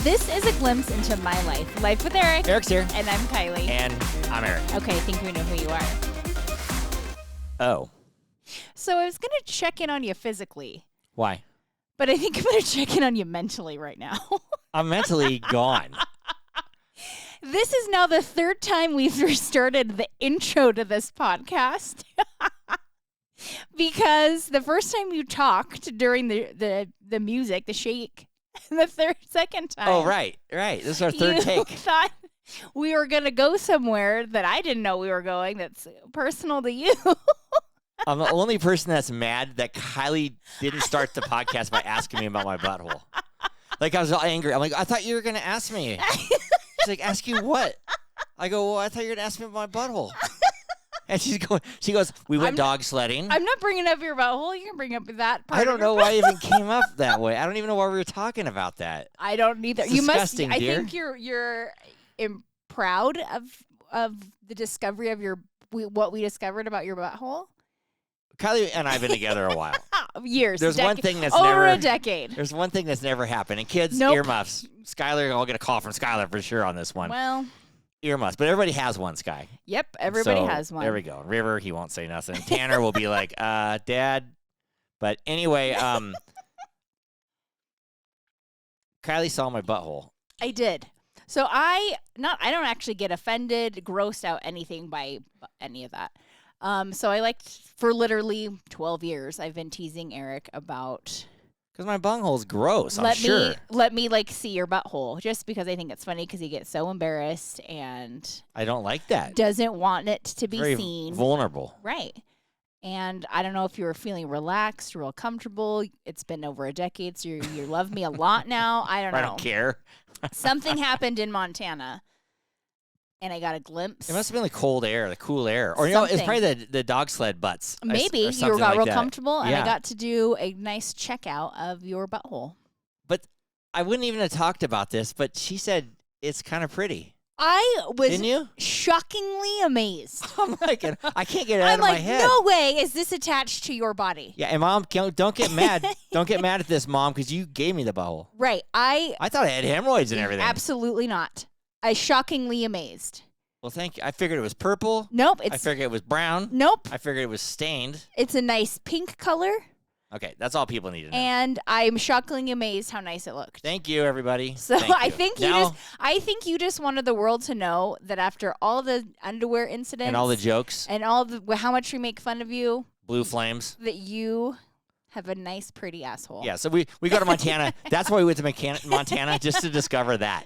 This is a glimpse into my life. Life with Eric. Eric's here. And I'm Kiley. And I'm Eric. Okay, I think we know who you are. Oh. So I was going to check in on you physically, Why? but I think I'm going to check in on you mentally right now. I'm mentally gone. This is now the third time we've restarted the intro to this podcast. Because the first time you talked during the music, the shake, and the second time. Oh, right. This is our third you take. thought we were going to go somewhere that I didn't know we were going that's personal to you. I'm the only person that's mad that Kiley didn't start the podcast by asking me about my butthole. Like, I was all angry. I'm like, I thought you were going to ask me. She's like, ask you what? I go, well, I thought you were going to ask me about my butthole. And she goes, we went dog sledding. I'm not bringing up your butthole. You can bring up that part. I don't know why it even came up that way. I don't even know why we were talking about that. I don't either. It's you disgusting, must. dear. I think you're proud of the discovery of what we discovered about your butthole. Kiley and I have been together a while. Years. There's one thing that's over never a decade. There's one thing that's never happened. And kids, Nope. earmuffs. Skylar, I'll get a call from Skylar for sure on this one. Well, Earmuffs, but everybody has one, Sky. yep. Everybody So, has one. There we go. River, he won't say nothing. Tanner will be like, Dad. But anyway, Kiley saw my butthole. I did. So I don't actually get offended, grossed out, anything by any of that. So I for literally 12 years, I've been teasing Eric about. Because my bunghole's gross, I'm sure. Let me see your butthole, just because I think it's funny because he gets so embarrassed and I don't like that. doesn't want it to be Very seen. vulnerable. Right. And I don't know if you were feeling relaxed, real comfortable. It's been over a decade, so you love me a lot now. I don't know. I don't care. Something happened in Montana, and I got a glimpse. It must have been the cold air, the cool air. Or, it's Something. probably the dog sled butts. Maybe or you something got like real that. comfortable, and Yeah. I got to do a nice checkout of your butthole. But I wouldn't even have talked about this, but she said it's kind of pretty. I was Didn't you? shockingly amazed. I'm like, I can't get it out I'm of my like, head. no way is this attached to your body. Yeah, and Mom, don't get mad. Don't get mad at this, Mom, because you gave me the butthole. Right. I thought I had hemorrhoids and everything. Absolutely not. I shockingly amazed. Well, thank you. I figured it was purple. Nope. I figured it was brown. Nope. I figured it was stained. It's a nice pink color, Okay, that's all people need to know. and I'm shockingly amazed how nice it looked. Thank you, everybody. So Thank I you. think Now, I think you just wanted the world to know that after all the underwear incidents and all the jokes, and all the how much we make fun of you, blue flames. that you have a nice, pretty asshole. Yeah, so we go to Montana. That's why we went to Montana, just to discover that.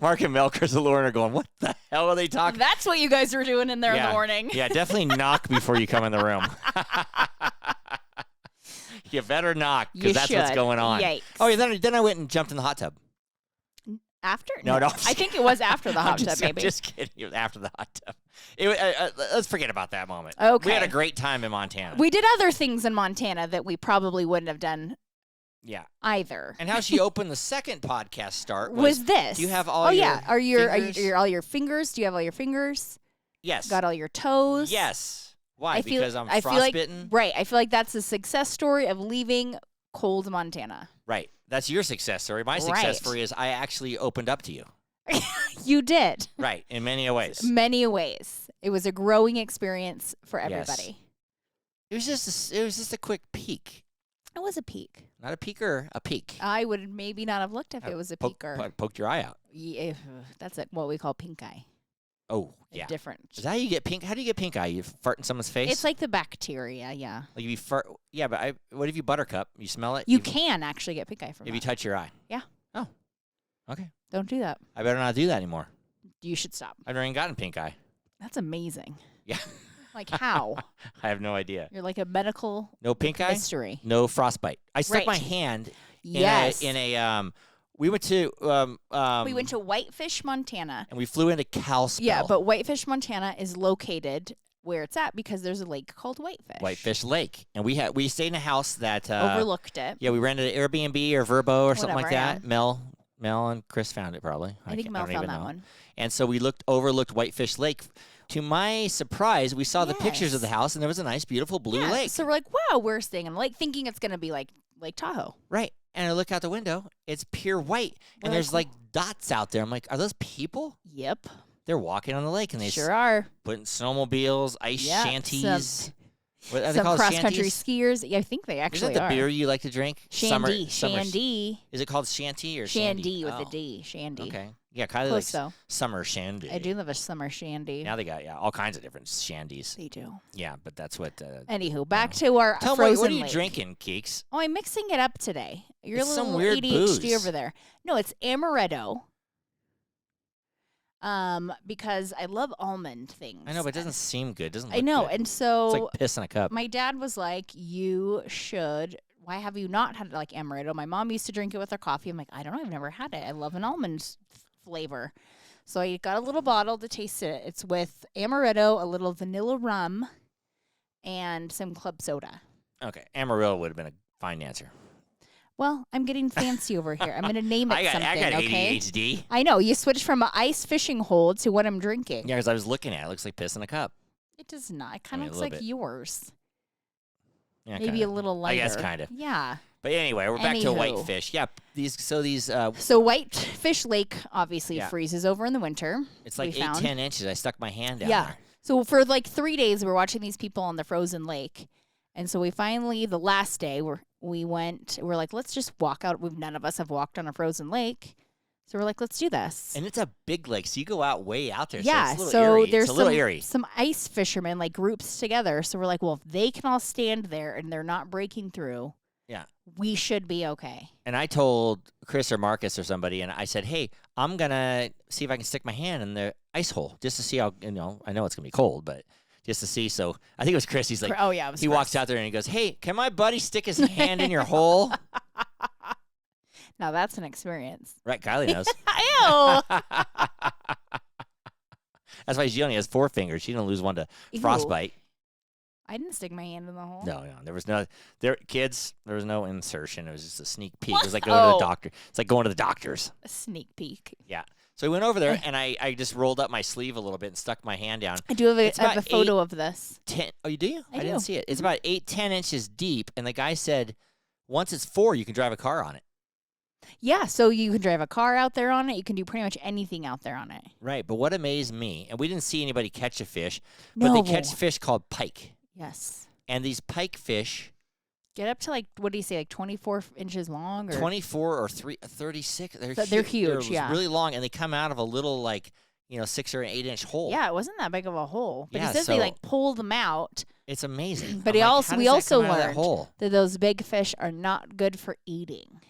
Mark and Melker's the Lauren are going, what the hell are they talking? That's what you guys were doing in there in the morning. Yeah, definitely knock before you come in the room. You better knock, You because that's what's should. going on. Yikes. Oh, yeah, then I went and jumped in the hot tub. After? No. I think it was after the I'm hot tub, just, maybe. I'm just kidding. It was after the hot tub. Let's forget about that moment. Okay. We had a great time in Montana. We did other things in Montana that we probably wouldn't have done Yeah. either. And how she opened the second podcast start Was this? Do you have all Oh your yeah. fingers? All your fingers? Do you have all your fingers? Yes. Got all your toes? Yes. Why? I feel- Because I'm I feel like- frostbitten? Right. I feel like that's a success story of leaving cold Montana. Right. That's your success story. My success Right. story is I actually opened up to you. You did. Right. In many ways. Many ways. It was a growing experience for everybody. It was just a quick peek. It was a peek. Not a peeker, a peek. I would maybe not have looked if it was a peeker. Poked your eye out. Yeah, that's what we call pink eye. Oh, yeah. Different. Is that how you get pink? How do you get pink eye? You fart in someone's face? It's like the bacteria, yeah. Like if you fart. Yeah, but what if you buttercup? You smell it? You can actually get pink eye from If that. you touch your eye. Yeah. Oh. Okay. Don't do that. I better not do that anymore. You should stop. I've never even gotten pink eye. That's amazing. Yeah. Like how? I have no idea. You're like a medical No pink eye? mystery. No frostbite. I stuck my Right. hand Yes. in a we went to we went to Whitefish, Montana. and we flew into Kalispell. Yeah, but Whitefish, Montana is located where it's at because there's a lake called Whitefish. Whitefish Lake. And we stayed in a house that Overlooked it. Yeah, we rented an Airbnb or Vrbo or something like Whatever, that. Mel and Chris found it probably. I think Mel don't found even that know. one. And so we overlooked Whitefish Lake. To my surprise, we saw the pictures of the Yes. house, and there was a nice, beautiful blue Yeah, lake. So we're like, wow, we're staying in a lake, thinking it's going to be like Lake Tahoe. Right. And I look out the window. It's pure white. And there's like dots out there. I'm like, are those people? Yep. They're walking on the lake. And they Sure are. putting snowmobiles, ice shanties. What are they Some called? cross-country skiers? skiers. Yeah, I think they actually Is that the are. beer you like to drink? Shandy. Summer. Shandy. Is it called shanty or Shandy shandy? with a D. Shandy. Okay. Yeah, Kylie Close likes though. summer shandy. I do love a summer shandy. Now they got all kinds of different shandies. They do. Yeah, but that's what. Anywho, back to our Tell me, frozen what are you lake. drinking, Keeks? Oh, I'm mixing it up today. You're It's a little some weird ADHD booze. over there. No, it's amaretto. Because I love almond things. I know, but it doesn't seem good. It doesn't. I Look know, good. and so It's like piss in a cup. my dad was like, "You should. Why have you not had like amaretto?" My mom used to drink it with her coffee. I'm like, I don't know. I've never had it. I love an almond flavor. So I got a little bottle to taste it. It's with amaretto, a little vanilla rum, and some club soda. Okay, Amarillo would have been a fine answer. Well, I'm getting fancy over here. I'm going to name it something, I got okay? ADHD. I know. You switched from an ice fishing hole to what I'm drinking. Yeah, because I was looking at it. It looks like piss in a cup. It does not. It kind I of mean, a looks little like bit. yours. Yeah, Maybe kinda. a little lighter. I guess kind of. Yeah. But anyway, we're back to Anywho. Whitefish. Yeah, these. So Whitefish Lake obviously Yeah. freezes over in the winter. It's like we found. 10 inches. I stuck my hand down Yeah. there. So for like 3 days, we're watching these people on the frozen lake. And so we finally, the last day, we're like, let's just walk out. None of us have walked on a frozen lake. So we're like, let's do this. And it's a big lake, so you go out way out there. Yeah, so it's a little so eerie. there's it's a little eerie. some ice fishermen like groups together. So we're like, well, if they can all stand there and they're not breaking through, Yeah. we should be okay. And I told Chris or Marcus or somebody, and I said, hey, I'm going to see if I can stick my hand in the ice hole just to see how, I know it's going to be cold, but just to see. So I think it was Chris. He's like, Oh yeah, it was he Chris. walks out there and he goes, hey, can my buddy stick his hand in your hole? Now that's an experience. Right, Kylie knows. Ew. That's why she only has 4 fingers. She didn't lose one to Ew. frostbite. I didn't stick my hand in the hole. No, there was no kids. There was no insertion. It was just a sneak peek. What? It was like going to Oh. the doctor. It's like going to the doctors. A sneak peek. Yeah. So we went over there, and I just rolled up my sleeve a little bit and stuck my hand down. I do have It's I have a about photo of this. 10. Oh, you do? I didn't do. see it. It's about 10 inches deep, and the guy said, once it's 4, you can drive a car on it. Yeah, so you can drive a car out there on it. You can do pretty much anything out there on it. Right. But what amazed me, and we didn't see anybody catch a fish, but No. they catch fish called pike. Yes. And these pike fish, Get up to like, what do you say, like 24 inches long? Or 24 or 36, They're huge, They're yeah. really long, and they come out of a little, 6 or 8 inch hole. Yeah, it wasn't that big of a hole. But Yeah, he says so- they like pull them out. It's amazing. But I'm he like, also how we does that also come out of that learned hole? that those big fish are not good for eating.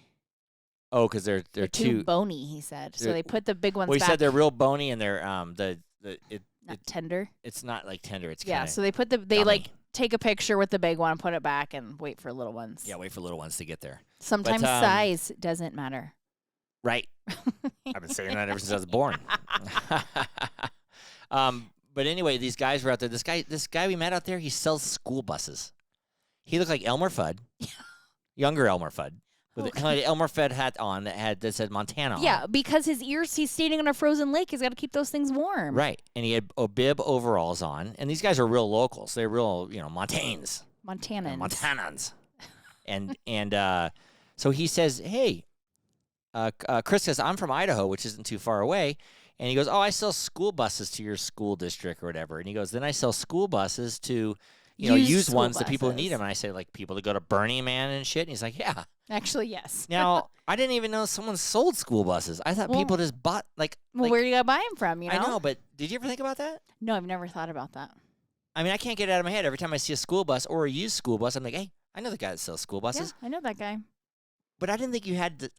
Oh, because they're They're too bony, he said. So they're- they put the big ones Well, he back. said they're real bony, and they're not tender. it's not like tender. It's Yeah, kinda so they gummy. like take a picture with the big one, put it back, and wait for little ones. Yeah, wait for little ones to get there. Sometimes size doesn't matter. Right. I've been saying that ever since I was born. But anyway, these guys were out there. This guy we met out there, he sells school buses. He looked like Elmer Fudd, younger Elmer Fudd, with an Elmer Fudd hat on that said Montana on Yeah, it. because he's standing on a frozen lake. He's got to keep those things warm. Right. And he had bib overalls on. And these guys are real locals. They're real, Montanes. Montanans. Montanans. and so he says, hey, Chris says, I'm from Idaho, which isn't too far away. And he goes, oh, I sell school buses to your school district or whatever. And he goes, then I sell school buses to, used school ones to people who buses. need them. And I say, like, people that go to Burning Man and shit. And he's like, yeah. Actually, yes. Now, I didn't even know someone sold school buses. I thought Well- people just bought, Well, where do you gotta buy them from? I know, but did you ever think about that? No, I've never thought about that. I mean, I can't get it out of my head. Every time I see a school bus or a used school bus, I'm like, hey, I know the guy that sells school buses. Yeah, I know that guy. But I didn't think you had to,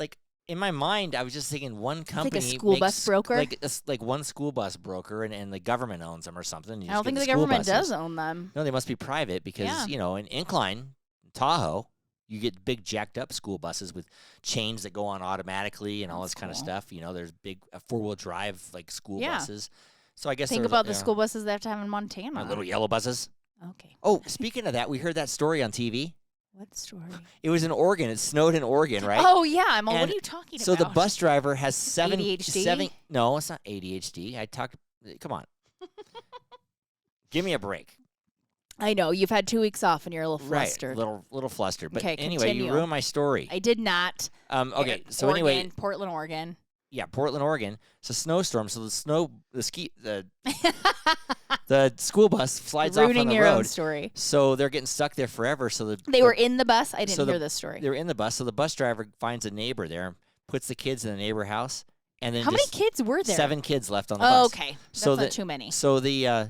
in my mind, I was just thinking one company a school bus makes, broker? like one school bus broker, and the government owns them or something. You I just don't think get the school government buses. does own them. No, they must be private because, Yeah. in Incline, Tahoe, you get big jacked up school buses with chains that go on automatically and all That's this kind of cool. stuff. There's big 4-wheel drive school Yeah. buses. So I guess Think there's, about the school buses they have to have in my Montana. little yellow buses. Okay. Oh, speaking of that, we heard that story on TV. What story? It was in Oregon. It snowed in Oregon, right? Oh yeah, I'm all, what And are you talking So about? the bus driver has seven. ADHD? No, it's not ADHD. I talked. Come on. Give me a break. I know you've had 2 weeks off and you're a little Right, flustered. little flustered. But Okay, anyway, continue. you ruined my story. I did not. Okay, so Oregon, anyway, Portland, Oregon. yeah, Portland, Oregon. It's a snowstorm, so the school bus slides off on Ruining the your own road. story. So they're getting stuck there forever. So They were in the bus. I didn't so hear this story. They were in the bus. So the bus driver finds a neighbor there, puts the kids in the neighbor house, and then How many kids were there? 7 kids left on the Oh, bus. okay. That's So not too many. So the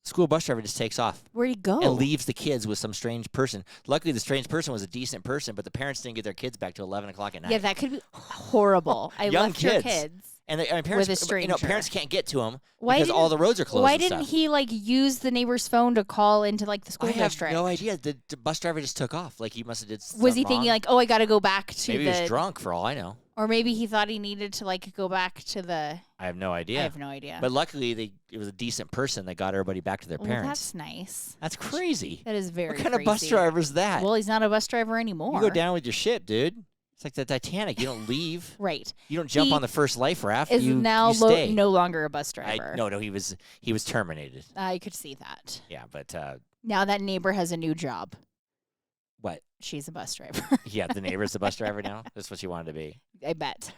school bus driver just takes off Where'd he go? and leaves the kids with some strange person. Luckily, the strange person was a decent person, but the parents didn't get their kids back till 11 o'clock at night. Yeah, that could be horrible. I Young left your kids. kids. And parents, with a stranger. parents can't get to them Why because all didn't- the roads are closed. Why and didn't stuff. he use the neighbor's phone to call into the school I have district? no idea. The bus driver just took off. Like he must have did. Was he something thinking wrong. oh, I got to go back to Maybe the? he was drunk for all I know. Or maybe he thought he needed to go back to the. I have no idea. I have no idea. But luckily, it was a decent person that got everybody back to their Well, parents. that's nice. That's crazy. That is very. What kind of bus crazy. driver is that? Well, he's not a bus driver anymore. You go down with your ship, dude. It's like the Titanic. You don't leave. Right. You don't jump He on the first life raft. Is you now stay. no longer a bus driver. No, he was terminated. I could see that. Yeah, but Now that neighbor has a new job. what? She's a bus driver. Yeah, the neighbor's the bus driver now. That's what she wanted to be. I bet.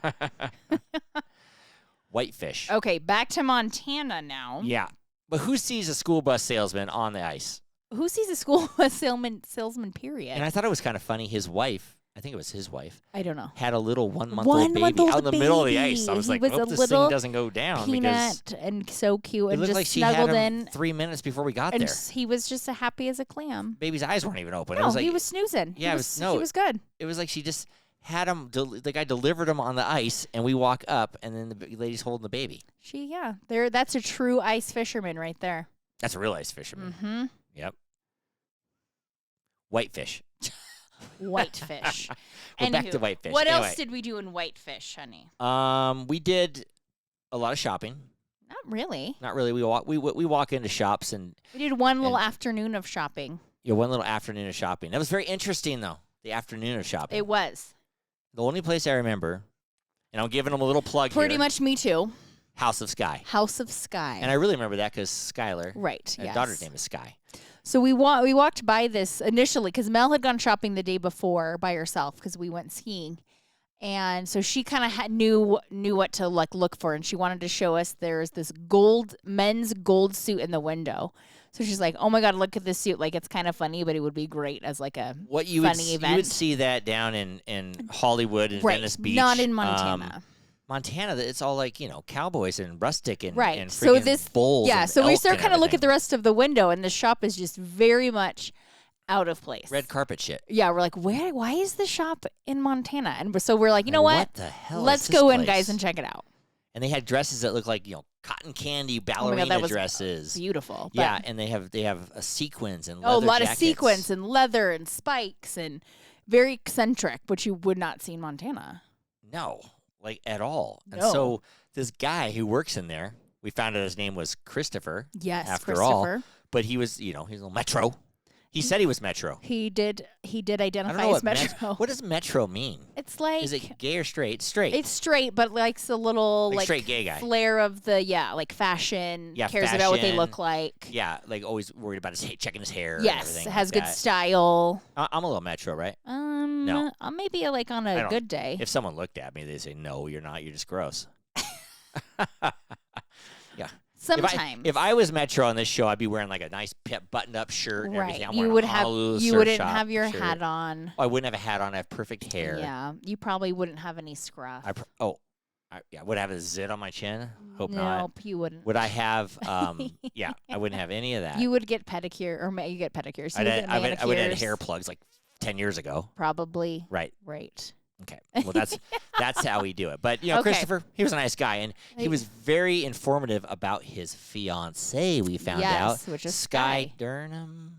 Whitefish. Okay, back to Montana now. Yeah, but who sees a school bus salesman on the ice? Who sees a school bus salesman? Period. And I thought it was kind of funny. His wife, I think it was his wife, I don't know. had a little 1-month-old baby out in the middle of the ice. I was He like, was hope a this little thing doesn't go down because Peanut and so cute it and looked just like she had snuggled him in. 3 minutes before we got And there. he was just as happy as a clam. Baby's eyes weren't even open. It No, was like he was snoozing. Yeah, he it was, no. he was good. It was like she just had him. The guy delivered him on the ice, and we walk up, and then the lady's holding the baby. That's a true ice fisherman right there. That's a real ice fisherman. Mm-hmm. Yep. Whitefish. Whitefish. We're back to Anywho, Whitefish. What Anyway. else did we do in Whitefish, honey? We did a lot of shopping. Not really. Not really. We walk into shops and We did one little afternoon of shopping. one little afternoon of shopping. That was very interesting though. The afternoon of shopping. It was. The only place I remember, and I'm giving them a little plug Pretty here. much me too. House of Sky. House of Sky. And I really remember that because Skylar, right, my yes. daughter's name is Sky. So we walked by this initially because Mel had gone shopping the day before by herself because we went skiing. And so she kind of knew what to look for, and she wanted to show us there's this men's gold suit in the window. So she's like, "Oh my God, look at this suit! Like it's kind of funny, but it would be great as a funny event." You would see that down in Hollywood and right, Venice Beach, not in Montana. Montana, it's all like cowboys and rustic and Right. And So friggin' bulls. yeah. and So we elk start and kind of look at everything. the rest of the window, and the shop is just very much out of place. Red carpet shit. Yeah, we're like, why is the shop in Montana? And so we're like, you know What what? the hell? Let's is this go in, place? guys, and check it out. And they had dresses that look like cotton candy ballerina that was dresses. Beautiful. But Yeah, and they have sequins and a leather lot jackets. of sequins and leather and spikes and very eccentric, which you would not see in Montana. No, like at all. And No. so this guy who works in there, we found out his name was Christopher. Yes, After all, Christopher. but he was, he's a little Metro. He said he was Metro. He did I don't identify know as what Metro. what does Metro mean? It's like Is it gay or straight? Straight. it's straight, but likes a little Like straight gay guy. flair of the fashion. Yeah, cares about what they fashion. look like. Yeah, like always worried about checking his hair. and Yes, everything has like good that. style. I'm a little Metro, right? No, maybe on I a don't- good day. If someone looked at me, they'd say, "No, you're not. You're just gross." Yeah. Sometimes If I was Metro on this show, I'd be wearing like a nice buttoned-up shirt and everything. right, I'm you wearing would a have Honolulu you surf wouldn't shop have your shirt. hat on. Oh, I wouldn't have a hat on. I have perfect hair. Yeah, you probably wouldn't have any scruff. Would I have a zit on my chin? Hope no, not. you wouldn't. Would I have? Yeah, I wouldn't have any of that. You would get pedicure or you get pedicures. I You would get would have had manicures. hair plugs like 10 years ago. Probably. Right. Right. Okay. Well, that's how we do it. But Okay. Christopher, he was a nice guy, and he was very informative about his fiance. We found out, which is Sky Sky. Durnham.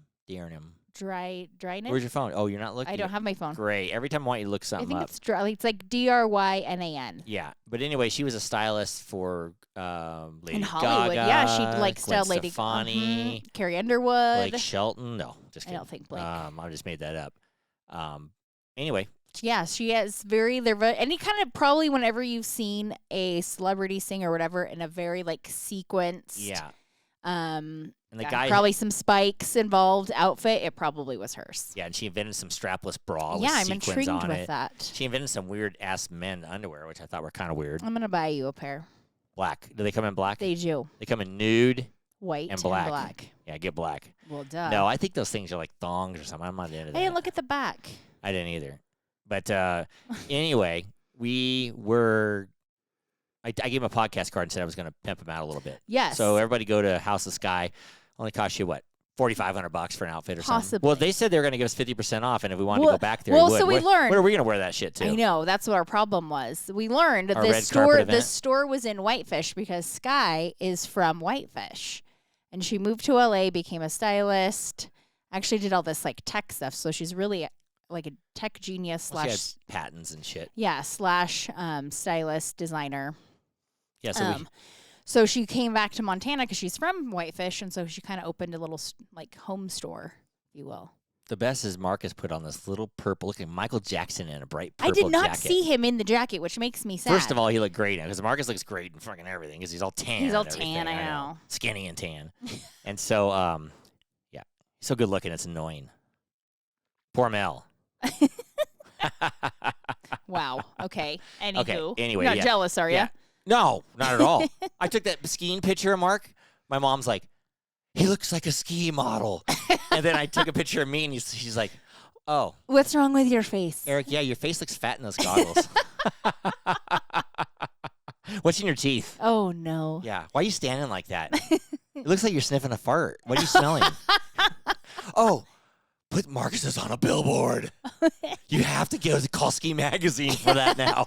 Dryness. Where's your phone? Oh, you're not looking. I don't have my phone. Great. Every time I want you to look I something think up. it's like Drynan. Yeah, but anyway, she was a stylist for Lady In Hollywood, Gaga, yeah, she Gwen styled Lady Stefani, Carrie Underwood. Blake Shelton. No, just I kidding. don't think Blake. I just made that up. Anyway, Yeah, she has any kind of probably whenever you've seen a celebrity singer or whatever in a very sequenced yeah, And the guy probably some spikes involved outfit. It probably was hers. Yeah, and she invented some strapless bra with Yeah, I'm sequins intrigued on with it. that. She invented some weird ass men underwear, which I thought were kind of weird. I'm gonna buy you a pair. Black. Do they come in black? They do. They come in nude, White and black. Yeah, get black. Well, duh. No, I think those things are like thongs or something. I'm not into that. Hey, look at the back. I didn't either. But anyway, we were. I gave him a podcast card and said I was going to pimp him out a little bit. Yes. So everybody go to House of Sky. Only cost you what? $4,500 for an outfit or something. Possibly. Well, they said they were going to give us 50% off, and if we wanted to go back there, well, we would. so we learned. Where are we going to wear that shit to? I know that's what our problem was. We learned that Our this red carpet store, event? this store was in Whitefish because Sky is from Whitefish, and she moved to LA, became a stylist. Actually, did all this like tech stuff. So she's really like a tech genius Well, she slash has patents and shit. slash stylist designer. Yeah, so So she came back to Montana because she's from Whitefish, and so she kind of opened a little like home store, if you will. the best is Marcus put on this little purple, looking Michael Jackson in a bright purple I did not jacket. see him in the jacket, which makes me sad. First of all, he looked great because Marcus looks great in fucking everything because he's all tan. He's all and everything. tan, I know. Skinny and tan. And so, yeah, he's so good looking, it's annoying. Poor Mel. Wow. Okay. Anywho. Okay, anyway, You're not yeah. jealous, are you? Yeah. No, not at all. I took that skiing picture of Mark. My mom's like, he looks like a ski model. And then I took a picture of me, and she's like, oh. What's wrong with your face? Eric, yeah, your face looks fat in those goggles. What's in your teeth? Oh, no. Yeah. Why are you standing like that? It looks like you're sniffing a fart. What are you smelling? Oh, put Marcus's on a billboard. You have to go to Call Ski Magazine for that now.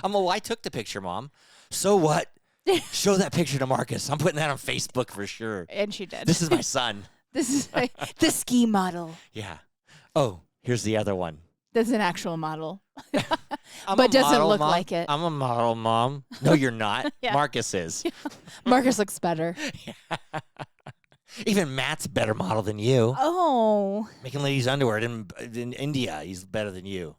I'm like, well, I took the picture, Mom. So what? Show that picture to Marcus. I'm putting that on Facebook for sure. And she did. This is my son. This is the ski model. Yeah. Oh, here's the other one. That's an actual model. I'm But a doesn't model, look Mom. like it. I'm a model, Mom. No, you're not. Yeah. Marcus is. Marcus looks better. Even Matt's a better model than you. Oh. Making ladies' underwear in India, he's better than you.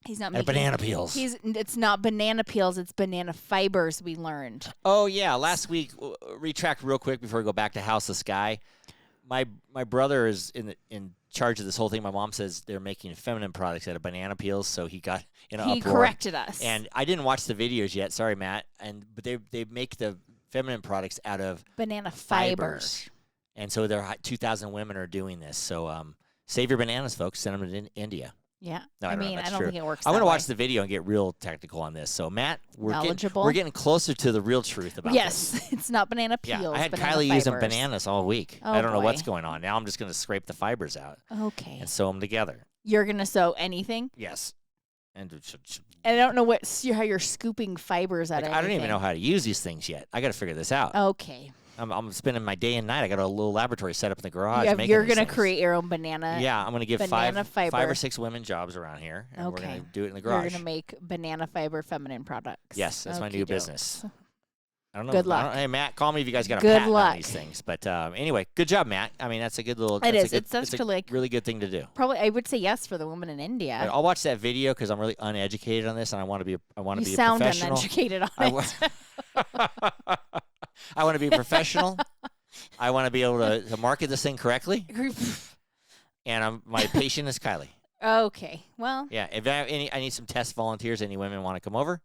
He's not And making banana peels. It's not banana peels, it's banana fibers, we learned. Oh, yeah. Last week, retract real quick before we go back to House of Sky. My brother is in charge of this whole thing. My mom says they're making feminine products out of banana peels, so he got in an He uproar. corrected us. And I didn't watch the videos yet. Sorry, Matt. But they make the feminine products out of banana fibers. And so there are 2,000 women are doing this. So save your bananas, folks. Send them to India. Yeah. No, I don't know. I That's don't true. think it works. I want that to watch way. the video and get real technical on this. So, Matt, Knowledgeable. we're getting closer to the real truth about this. Yes, it's not banana peels. Yeah, I had banana Kylie using fibers. bananas all week. Oh, I don't know what's boy. going on. Now I'm just going to scrape the fibers out Okay. and sew them together. You're gonna sew anything? Yes. And And I don't know how you're scooping fibers out of I don't even anything. know how to use these things yet. I got to figure this out. Okay. I'm spending my day and night. I got a little laboratory set up in the garage. making You're these gonna things. create your own banana. Yeah, I'm going to give banana five fiber. or six women jobs around here, and we're Okay. going to do it in the You're garage. gonna make banana fiber feminine products. Yes, that's my new Okey-dokes. business. I don't know. Good I luck. don't- Hey, Matt, call me if you guys got a Good patent luck. on these things. But anyway, good job, Matt. I mean, that's a good little. It that's is. A good, It's such it's a a, like- really good thing to do. Probably, I would say yes for the woman in India. I'll watch that video because I'm really uneducated on this, and I want to be. I want to You be a sound professional. uneducated on I it. wa- I want to be a professional. I want to be able to market this thing correctly, and my patient is Kylie. Okay. Well. Yeah, if I have I need some test volunteers. Any women want to come over,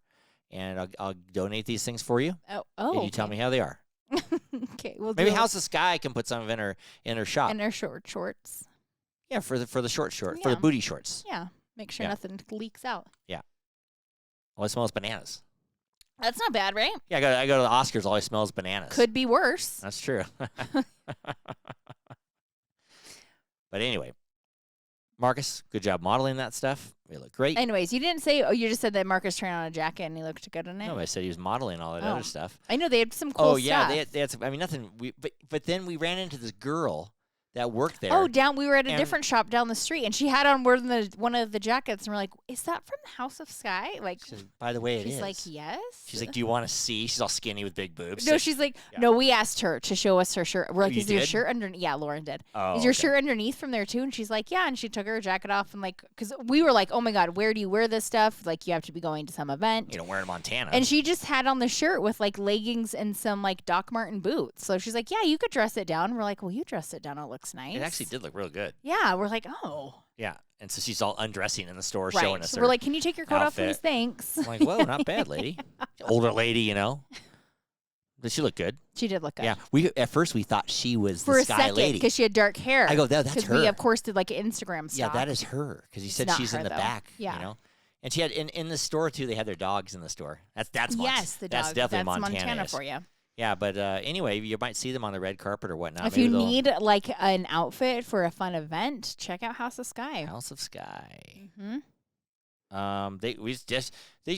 and I'll donate these things for you. Oh. And you tell me how they are. Okay. We'll Maybe do House of Sky can put some of it in her shop. in their shorts. Yeah, for the short for the Yeah. booty shorts. Yeah. Make sure Yeah. nothing leaks out. All I smell is bananas. That's not bad, right? Yeah, I go to the Oscars. All I smell is bananas. Could be worse. That's true. But anyway, Marcus, good job modeling that stuff. You look great. Anyways, you didn't say. Oh, you just said that Marcus turned on a jacket and he looked good in it. No, I said he was modeling all that Oh. other stuff. I know they had some cool Oh yeah, stuff. they had some, I mean nothing. But then we ran into this girl that worked there. Oh, we were at a different shop down the street, and she had on one of the jackets, and we're like, "Is that from the House of Sky?" Like, by the way, she's like, "Yes." She's like, "Do you want to see?" She's all skinny with big boobs. No, she's like, "No." We asked her to show us her shirt. We're like, You "Is your did? shirt underneath?" Yeah, Lauren did. Oh, is your okay. shirt underneath from there too? And she's like, "Yeah." And she took her jacket off, and like, because we were like, "Oh my God, where do you wear this stuff? Like, you have to be going to some event." You don't wear it in Montana. And she just had on the shirt with like leggings and some like Doc Marten boots. So she's like, "Yeah, you could dress it down." We're like, "Well, you dress it down. It looks nice." It actually did look real good. Yeah, we're like, "Oh." Yeah, and so she's all undressing in the store, Right. showing us So her we're like, "Can you take your coat off, please? outfit. Thanks." I'm like, whoa, not bad, lady. Older lady, you know. Did she look good? She did look good. Yeah. At first we thought she was For the a Sky second, lady. because she had dark hair. I go, that's her. Because we, of course, did like an Instagram Yeah, stock. that is her. Because you said not she's in her, the though. back. Yeah. You know. And she had in the store too. They had their dogs in the store. That's Yes, the dog. That's definitely That's Montana is. for you. Yeah, but anyway, you might see them on the red carpet or whatnot. If Maybe you they'll- need like an outfit for a fun event, check out House of Sky. House of Sky. Hmm.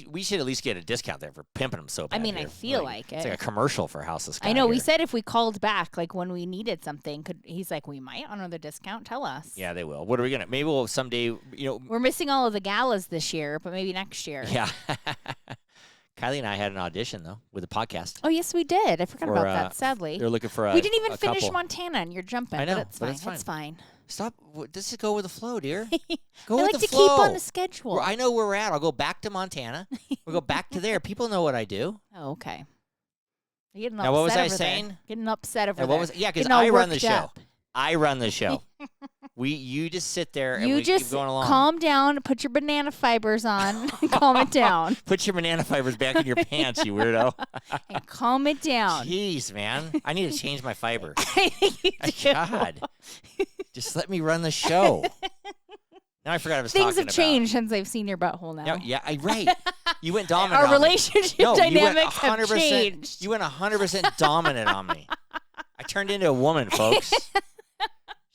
We should at least get a discount there for pimping them so bad. I mean, I here. feel like it's it. like a commercial for House of Sky. I know. We here. said if we called back, like when we needed something, he's like, we might honor the discount. Tell us. Yeah, they will. What are we gonna? Maybe we'll someday. You know. We're missing all of the galas this year, but maybe next year. Yeah. Kylie and I had an audition though with a podcast. Oh yes, we did. I forgot For, about that. Sadly, They're looking for a. we didn't even a finish couple. Montana, and you're jumping. I know, but it's but fine. it's fine. It's fine. Stop. Just go with the flow, dear. Go I with like the to flow. keep on the schedule. I know where we're at. I'll go back to Montana. We'll go back to there. People know what I do. Oh, okay. You're getting Now, what was upset I over there. saying? Getting upset over And there. what was? Yeah, because Getting all I run the worked show. up. I run the show. You just sit there and You we just keep going along. calm down, put your banana fibers on, and calm it down, Put your banana fibers back in your pants, you weirdo. and calm it down. Jeez, man. I need to change my fiber. I think you do. God. Just let me run the show. Now I forgot what I was Things talking have changed since I've seen your butthole now. about. Yeah, right. You went dominant Our on me. relationship No, you went dynamics have 100%. changed. You went 100% dominant on me. I turned into a woman, folks.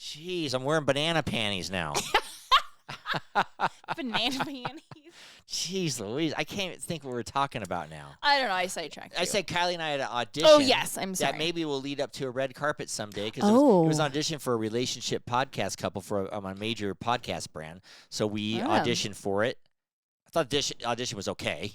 Jeez, I'm wearing banana panties now. Banana panties. Jeez Louise, I can't even think what we're talking about now. I don't know. I sidetracked. I you. said Kylie and I had an audition. Oh yes, I'm sorry. That maybe will lead up to a red carpet someday because it was an audition for a relationship podcast couple for a major podcast brand. So we auditioned for it. I thought the audition was okay.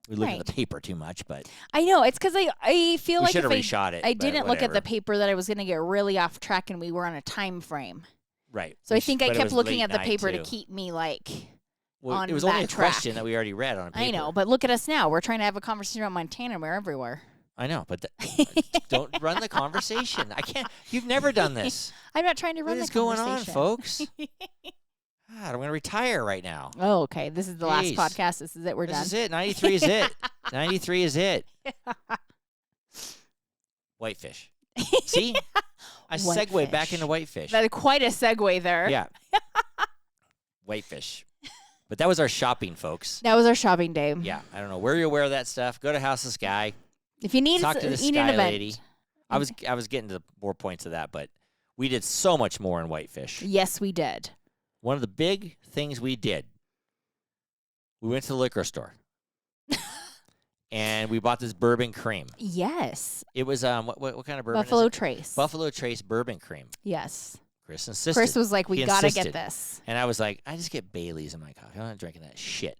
We looked at the paper too much, but I know it's because I feel we like should if have reshot it. I but didn't look at the whatever. paper that I was going to get really off track, and we were on a time frame. Right. So I think I But it kept was looking late at the night, paper too. to keep me like. Well, on it was only a that track. question that we already read on a paper. I know, but look at us now. We're trying to have a conversation about Montana, and we're everywhere. I know, but don't run the conversation. I can't. You've never done this. I'm not trying to run What is the going conversation. on, folks? God, I'm going to retire right now. Oh, okay. This is the last Jeez. podcast. This is it. We're This done. is it. 93 is it. 93 is it. Whitefish. See? I segued back Whitefish. into Whitefish. That's quite a segue there. Yeah. Whitefish. But that was our shopping, folks. That was our shopping day. Yeah. I don't know where you're aware of that stuff. Go to House of Sky. If you need, Talk to the an Sky event. lady. I was getting to more points of that, but we did so much more in Whitefish. Yes, we did. One of the big things we did, we went to the liquor store. And we bought this bourbon cream. Yes. It was what kind of bourbon Buffalo is it? Trace. Buffalo Trace bourbon cream. Yes. Chris insisted. Chris was like, we He got to insisted. get this. And I was like, I just get Bailey's in my coffee. I'm not drinking that shit.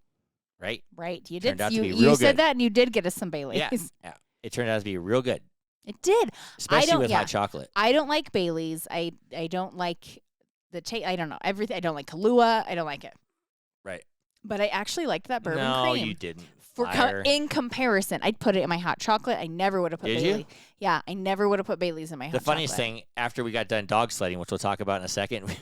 Right? Right. You Turned did. out to You, be you real said good. that, and you did get us some Baileys. Yeah. It turned out to be real good. It did. Especially with hot chocolate. I don't like Baileys. I don't like the taste. I don't know. Everything. I don't like Kahlua. I don't like it. Right. But I actually liked that bourbon No, cream. you didn't. For Liar. in comparison, I'd put it in my hot chocolate. I never would have put Did Bailey. you? Yeah, I never would have put Bailey's in my hot The chocolate. funniest thing, after we got done dog sledding, which we'll talk about in a second,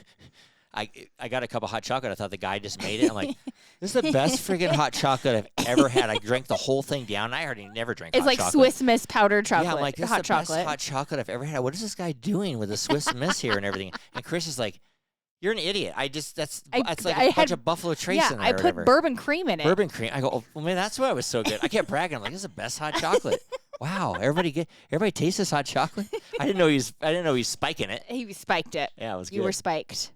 I got a cup of hot chocolate. I thought the guy just made it. I'm like, this is the best friggin' hot chocolate I've ever had. I drank the whole thing down. I already never drank It's hot like chocolate. Swiss Miss powdered chocolate. Yeah, I'm like, this hot is the chocolate. best hot chocolate I've ever had. What is this guy doing with the Swiss Miss here and everything? And Chris is like, you're an idiot. That's like a bunch of Buffalo Trace in there. I or put whatever. bourbon cream in it. Bourbon cream. I go, oh, well, man, that's why it was so good. I kept bragging. I'm like, this is the best hot chocolate. Wow, everybody tastes this hot chocolate. I didn't know he was spiking it. He spiked it. Yeah, it was good. You were spiked.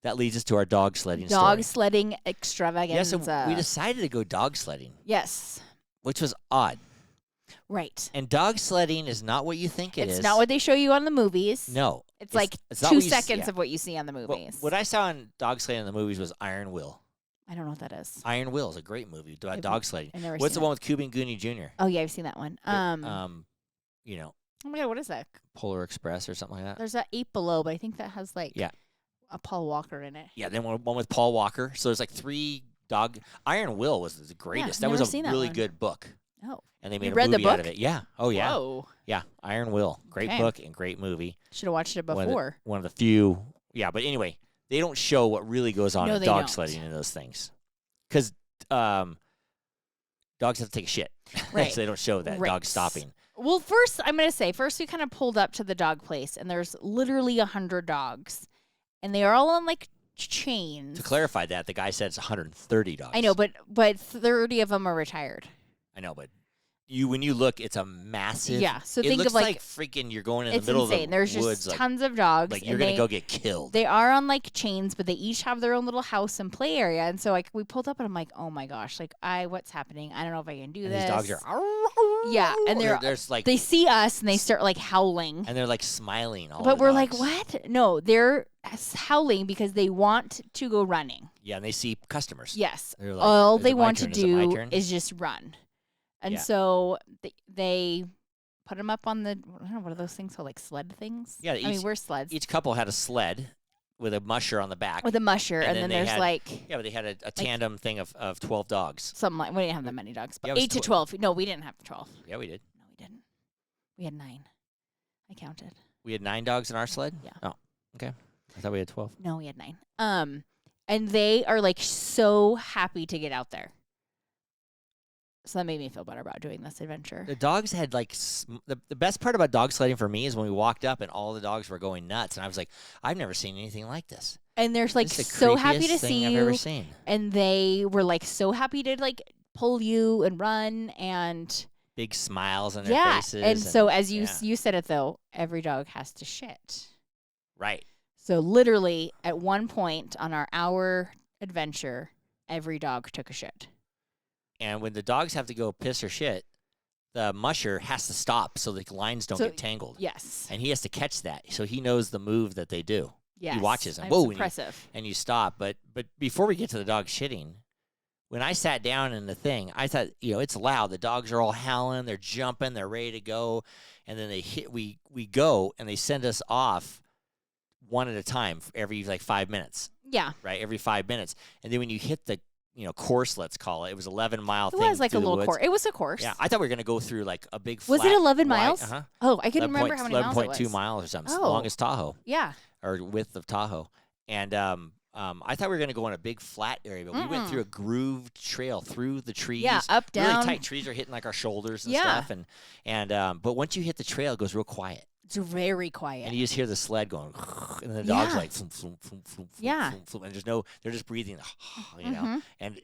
That leads us to our dog sledding Dog story. sledding extravaganza. Yeah, so we decided to go dog sledding, Yes. which was odd. Right. And dog sledding is not what you think it is. It's not what they show you on the movies. No. It's like it's not 2 what you seconds yeah. of what you see on the Well, movies. what I saw in dog sledding in the movies was Iron Will. I don't know what that is. Iron Will is a great movie about dog sledding. I've never What's seen the one with Cuban Gooney Jr.? Oh, yeah, I've seen that one. You know, Oh, my God, what is that? Polar Express or something like that. There's that Eight Below, but I think that has, like, Yeah. a Paul Walker in it. Yeah, then one with Paul Walker. So there's like 3 dog. Iron Will was the greatest. That never was a seen that really one. good book. Oh. And they made You a read the movie out book? of it. Yeah. Oh, yeah. Whoa. Yeah. Iron Will. Great Okay. book and great movie. Should have watched it One before. of the few. Yeah, but anyway, they don't show what really goes on No, in they dog don't. sledding in those things. Because dogs have to take a shit. Right. So they don't show that. Right. Dog stopping. Well, first, I'm going to say, we kind of pulled up to the dog place, and there's literally 100 dogs. And they are all on, like, chains. To clarify that, the guy said it's 130 dogs. I know, but 30 of them are retired. I know, but when you look, it's a massive. Yeah, so it think looks of, like, freaking you're going in the It's middle insane. of the There's woods. just tons of dogs. Like you're and going to they- go get killed. They are on, like, chains, but they each have their own little house and play area. And so, like, we pulled up, and I'm like, oh, my gosh. Like, what's happening? I don't know if I can do And this. these dogs are. Yeah, and there's like they see us, and they start, like, howling. and they're like smiling. All But the we're dogs. like, what? No, they're howling because they want to go running. Yeah, and they see customers. Yes. They're like, All "Is they it my want to turn? Is it my do turn?" is just run. And Yeah. so they put them up on the, I don't know, what are those things called? Like sled things? Yeah, I mean, we're sleds. Each couple had a sled with a musher on the back. With a musher. And And, then then they there's had- like, Yeah, but they had a tandem thing of 12 dogs. something like, we didn't have that many dogs, but Yeah, it was 8 to 12. No, we didn't have 12. Yeah, we did. No, we didn't. We had 9. I counted. We had 9 dogs in our sled? Yeah. Oh, okay. I thought we had 12. No, we had 9. And they are like so happy to get out there. So that made me feel better about doing this adventure. The dogs had like the best part about dog sledding for me is when we walked up and all the dogs were going nuts, and I was like, I've never seen anything like this. And they're like This is the so happy creepiest to thing see I've you. ever seen. And they were like so happy to like pull you and run and Big smiles on their yeah. faces. And so as you yeah. you said it though, every dog has to shit. Right. So literally at one point on our hour adventure, every dog took a shit. And when the dogs have to go piss or shit, the musher has to stop so the lines don't get tangled. Yes. And he has to catch that, so he knows the move that they do. Yes. He watches them. It's Whoa, impressive. and you stop. But before we get to the dog shitting, when I sat down in the thing, I thought, it's loud. The dogs are all howling. They're jumping. They're ready to go. And then we go, and they send us off one at a time every like 5 minutes. Yeah. Right? Every 5 minutes. And then when you hit the course, let's call it. It was 11-mile It thing. was like a through the little woods. course. It was a course. Yeah, I thought we were going to go through like a big Was flat, it 11 wide- miles? Uh-huh. Oh, I couldn't remember how many miles it was. 11.2 miles or something. Oh. Longest Tahoe. Yeah. Or width of Tahoe. And I thought we were going to go on a big flat area, but we went through a grooved trail through the trees. Yeah, up, down. Really tight trees are hitting like our shoulders and Yeah. stuff. And but once you hit the trail, it goes real quiet. It's very quiet. And you just hear the sled going, and the dog's Yeah. like, floom, floom, floom, floom, Yeah. floom, floom, and they're just breathing, Mhm. And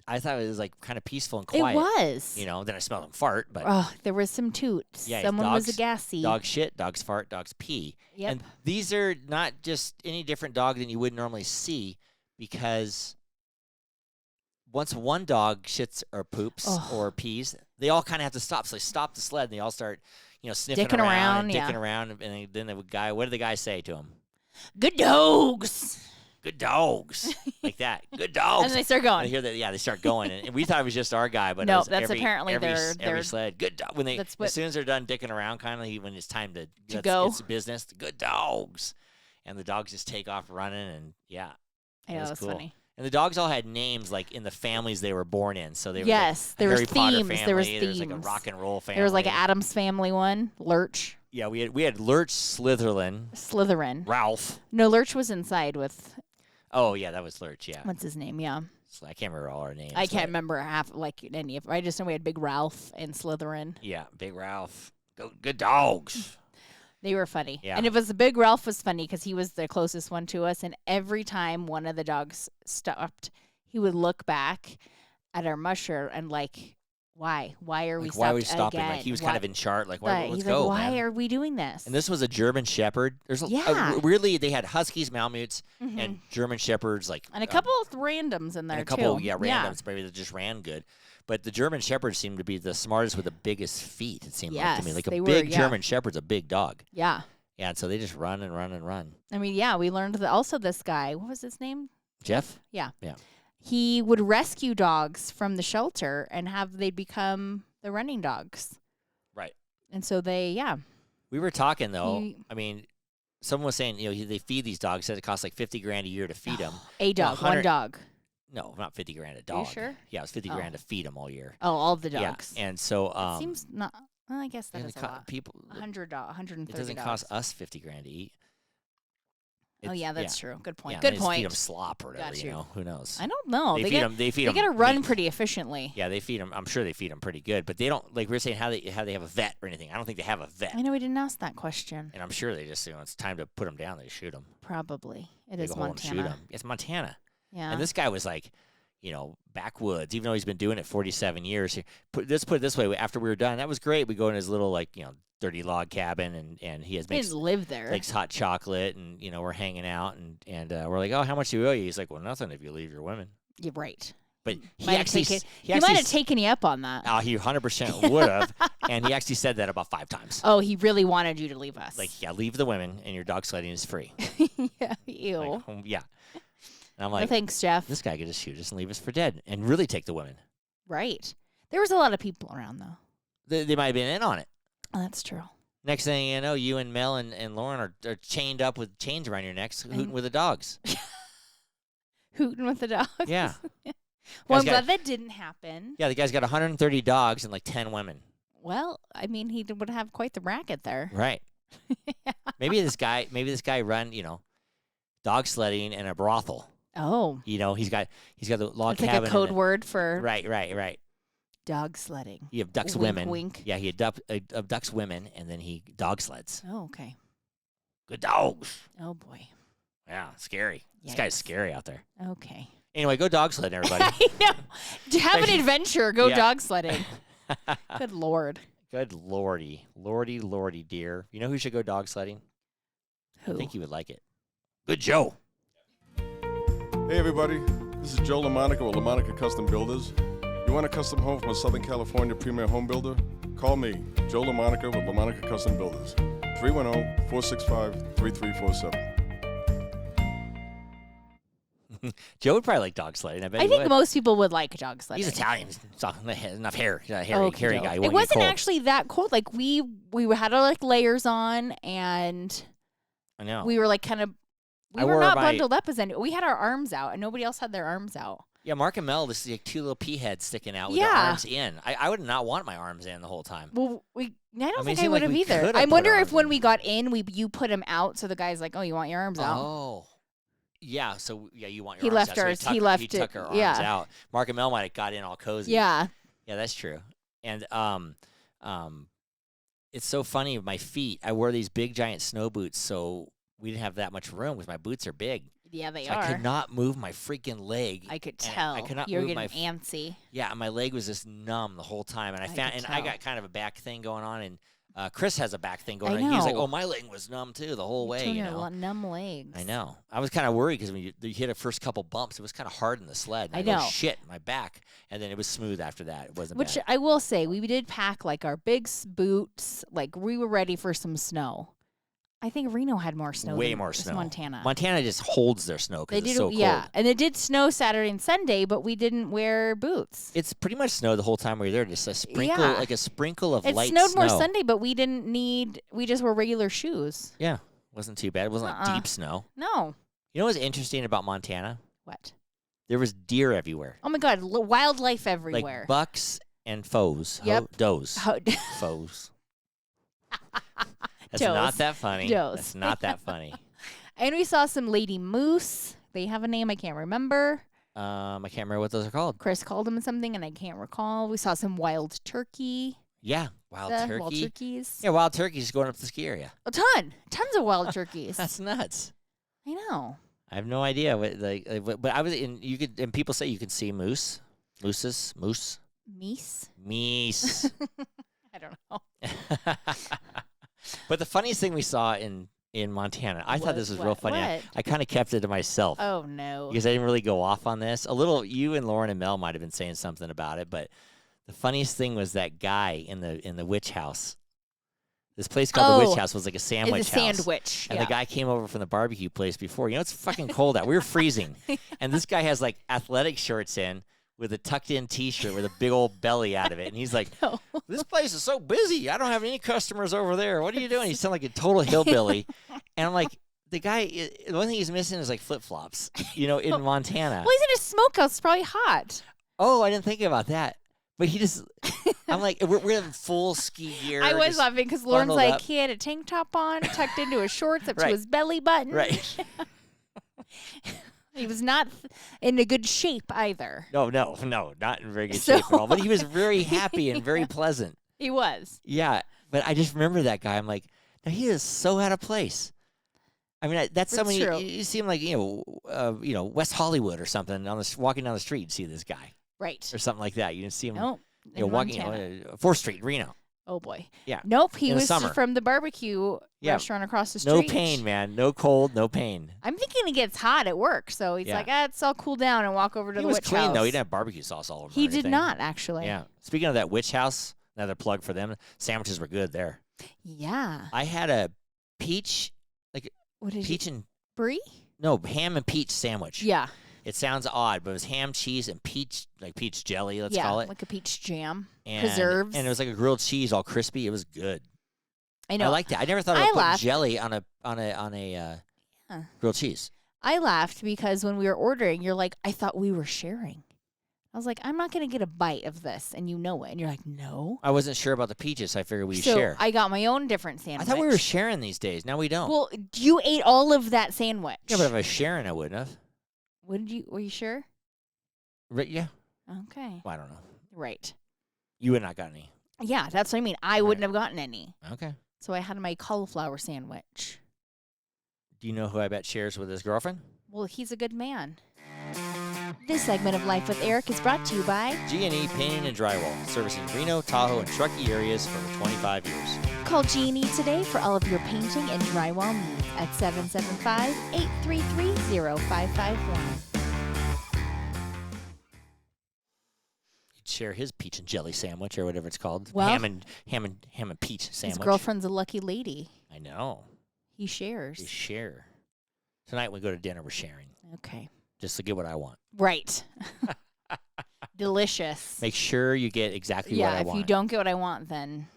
I thought it was like kind of peaceful and It quiet. was. Then I smelled them fart, but Oh, there was some toots. Yeah, Someone was a dogs- gassy. dogs shit, dogs fart, dogs pee. Yep. And these are not just any different dog than you would normally see, because once one dog shits or poops Oh. or pees, they all kind of have to stop. So they stop the sled and they all start, sniffing Dicking around, and yeah. dicking around. And then the guy, what did the guy say to him? Good dogs. Good dogs, like that. Good dogs. And then they start And I going. hear that, yeah, they start going, and we thought it was just our guy, but No, it was that's every, apparently every, their- every sled. Good dog. When That's what- as soon as they're done dicking around, kind of when it's time to go. it's business. Good dogs, and the dogs just take off running, and yeah, I know, was that's cool. funny. And the dogs all had names like in the families they were born in. So they were Yes, like there a was Harry Potter themes. family. There was There was like a themes. rock and roll family. There was like an Addams Family one. Lurch. Yeah, we had Lurch, Slytherin, Slytherin. Ralph. No, Lurch was inside with, Oh yeah, that was Lurch. Yeah, what's his name? Yeah. so I can't remember all our names. I can't but- remember any of I just know we had Big Ralph and Slytherin. Yeah, Big Ralph. Good dogs. They were funny. Yeah. And it was the Big Ralph was funny because he was the closest one to us. And every time one of the dogs stopped, he would look back at our musher and like Why? Why are we Like, why are we stopped stopping? again? Like he was kind of in chart. Like, But let's he's go, like, why man. are we doing this? And this was a German Shepherd. There's weirdly they had Huskies, Malamutes, and German Shepherds, like and a couple of randoms in there and a couple, too. randoms maybe that just ran good. But the German Shepherds seemed to be the smartest with the biggest feet. It seemed like to me, like a big German Shepherd's a big dog. Yeah. Yeah, and so they just run and run and run. I mean, yeah, we learned that also this guy, what was his name? Jeff? Yeah. Yeah. He would rescue dogs from the shelter and they'd become the running dogs. Right. And so We were talking though. I mean, someone was saying, they feed these dogs. Said it costs like $50,000 a year to feed them. A dog, one dog. No, not $50,000 a dog. Are you sure? Yeah, it was $50,000 to feed them all year. Oh, all of the dogs. Yeah, and so it seems not. Well, I guess that is a lot. People, $130. It doesn't cost us $50,000 to eat. That's true. Good point. Yeah, Good they point. Feed them slop or whatever. Who knows? I don't know. They feed them. They got to run pretty efficiently. Yeah, they feed them. I'm sure they feed them pretty good, but they don't. Like we were saying, how they have a vet or anything. I don't think they have a vet. I know we didn't ask that question. And I'm sure they just it's time to put them down. They shoot them. Probably it Dig is a hole and Montana. shoot them. It's Montana. Yeah. And this guy was like, backwoods. Even though he's been doing it 47 years. Let's put it this way. After we were done, that was great. We go in his little dirty log cabin, and he didn't live there. Makes hot chocolate, and we're hanging out, and we're like, oh, how much do we owe you? He's like, well, nothing if you leave your women. You're right. But he might have taken you up on that. Oh, he 100% would have, and he actually said that about 5 times. Oh, he really wanted you to leave us. Like, yeah, leave the women, and your dog sledding is free. Yeah, ew. Like, yeah. And I'm like, no thanks, Jeff. This guy could just shoot us and leave us for dead, and really take the women. Right. There was a lot of people around, though. They might have been in on it. Oh, that's true. Next thing you know, you and Mel and Lauren are chained up with chains around your necks, hooting with the dogs. Hooting with the dogs? Yeah. Well, I'm glad that didn't happen. Yeah, the guy's got 130 dogs and like 10 women. Well, I mean, he would have quite the racket there. Right. Yeah. Maybe this guy run, dog sledding in a brothel. Oh. He's got the log cabin. It's like a code word for Right. Dog sledding. He abducts women. Wink. Yeah, he abducts women and then he dog sleds. Oh, okay. Good dogs. Oh boy. Yeah, scary. Yikes. This guy's scary out there. Okay. Anyway, go dog sledding, everybody. I know. Have an adventure. Go dog sledding. Good Lord. Good lordy. Lordy, dear. You know who should go dog sledding? Who? I think you would like it. Good Joe. Hey, everybody. This is Joe LaMonica with LaMonica Custom Builders. You want a custom home from a Southern California premier home builder? Call me, Joe LaMonica with LaMonica Custom Builders. 310-465-3347. Joe would probably like dog sledding. I bet I he think would. most people would like dog sledding. He's Italian. Enough hair. He's a hairy guy. It wasn't actually that cold. Like we had our layers on, and I know. we were like kind of. We were not bundled up as any. We had our arms out, and nobody else had their arms out. Yeah, Mark and Mel, this is like 2 little pea heads sticking out with their arms in. I would not want my arms in the whole time. Well, I don't think it I would seemed have like we either. could I have wonder put our if when arms we got in, you put him out, so the guy's like, "Oh, you want your arms out?" Oh. Yeah, so you want He your arms left out. So ours. he He left he took it. our arms Yeah. out. Mark and Mel might have got in all cozy. Yeah. Yeah, that's true. And it's so funny with my feet. I wore these big giant snow boots, so we didn't have that much room because my boots are big. Yeah, they So are. I could not move my freaking leg. I could and tell. I could not you were move getting my antsy. Yeah, and my leg was just numb the whole time. And I got kind of a back thing going on, and Chris has a back thing going on. He was like, "Oh, my leg was numb too the whole way." Numb legs. I know. I was kind of worried because when you hit the first couple bumps, it was kind of hard in the sled. And I go, know. Shit, my back, and then it was smooth after that. It wasn't Which bad. I will say, we did pack like our big boots. Like we were ready for some snow. I think Reno had more snow. Way than more snow. Montana. Montana just holds their snow because it's so cold. Yeah, and it did snow Saturday and Sunday, but we didn't wear boots. It's pretty much snow the whole time we were there. Just a sprinkle, like a sprinkle of light snow. It snowed more Sunday, but we didn't need. We just wore regular shoes. Yeah, wasn't too bad. It wasn't like deep snow. No. You know what's interesting about Montana? What? There was deer everywhere. Oh my God, wildlife everywhere. Like bucks and foes. Yep. Does. Foes. That's Does. not that funny. Does. That's not that funny. And we saw some lady moose. They have a name I can't remember. I can't remember what those are called. Chris called them something, and I can't recall. We saw some wild turkey. Yeah, wild turkey. Wild turkeys. Yeah, wild turkeys going up the ski area. Tons of wild turkeys. That's nuts. I know. I have no idea what but I was in. You could, and people say you can see moose. Meese? Meese. I don't know. But the funniest thing we saw in Montana, I thought this was real funny. I kind of kept it to myself. Oh, no. Because I didn't really go off on this. A little, you and Lauren and Mel might have been saying something about it, but the funniest thing was that guy in the witch house. This place called the Witch House was like a sandwich house. Sandwich. And the guy came over from the barbecue place before. You know, it's fucking cold out. We were freezing. And this guy has like athletic shorts in with a tucked in T-shirt with a big old belly out of it. And he's like, No. this place is so busy. I don't have any customers over there. What are you doing? He sounded like a total hillbilly. And I'm like, the guy, the only thing he's missing is like flip-flops, you know, in Montana. Well, he's in a smokehouse. It's probably hot. Oh, I didn't think about that. But he just, I'm like, we're in full ski gear. I was just laughing because Lauren's like, up. he had a tank top on, tucked into his shorts up to Right. his belly button. Right. He was not in a good shape either. No, not in very good So- shape at all. But he was very happy and very pleasant. He was. Yeah, but I just remember that guy. I'm like, now he is so out of place. I mean, that's someone true. you see him like, West Hollywood or something walking down the street. You see this guy Right. or something like that. You didn't see him, Nope. in walking Montana. 4th Street, Reno. Oh, boy. Yeah. Nope. He In the was summer. from the barbecue restaurant across the street. No pain, man. No cold, no pain. I'm thinking he gets hot at work, so he's Yeah. like, it's all cool down and walk over to He the was witch clean house. though. He didn't have barbecue sauce all over. He or did anything. not, actually. Yeah. Speaking of that witch house, another plug for them. Sandwiches were good there. Yeah. I had a peach What did peach and Brie? no ham and peach sandwich. Yeah. It sounds odd, but it was ham, cheese, and peach, like peach jelly. Let's yeah, call it. like a peach jam. And, preserves. and it was like a grilled cheese, all crispy. It was good. I know. I liked it. I never thought I about putting laughed. jelly on a Yeah. grilled cheese. I laughed because when we were ordering, you're like, I thought we were sharing. I was like, I'm not going to get a bite of this, and you know it. And you're like, no. I wasn't sure about the peaches. So I figured we So share. I got my own different sandwich. I thought we were sharing these days. Now we don't. Well, you ate all of that sandwich. yeah, but if I was sharing, I wouldn't have. Were you sure? Right? Yeah. Okay. Well, I don't know. Right. You would not got any. Yeah, that's what I mean. I wouldn't have gotten any. Okay. So I had my cauliflower sandwich. Do you know who I bet shares with his girlfriend? Well, he's a good man. This segment of Life with Eric is brought to you by G&E Painting and Drywall, servicing Reno, Tahoe, and Truckee areas for over 25 years. Call G&E today for all of your painting and drywall needs at 775-833-0551. He'd share his peach and jelly sandwich or whatever it's called. Well- ham and peach sandwich. His girlfriend's a lucky lady. I know. He shares. They share. Tonight when we go to dinner, we're sharing. Okay. Just to get what I want. Right. Delicious. Make sure you get exactly what I if want. you don't get what I want, then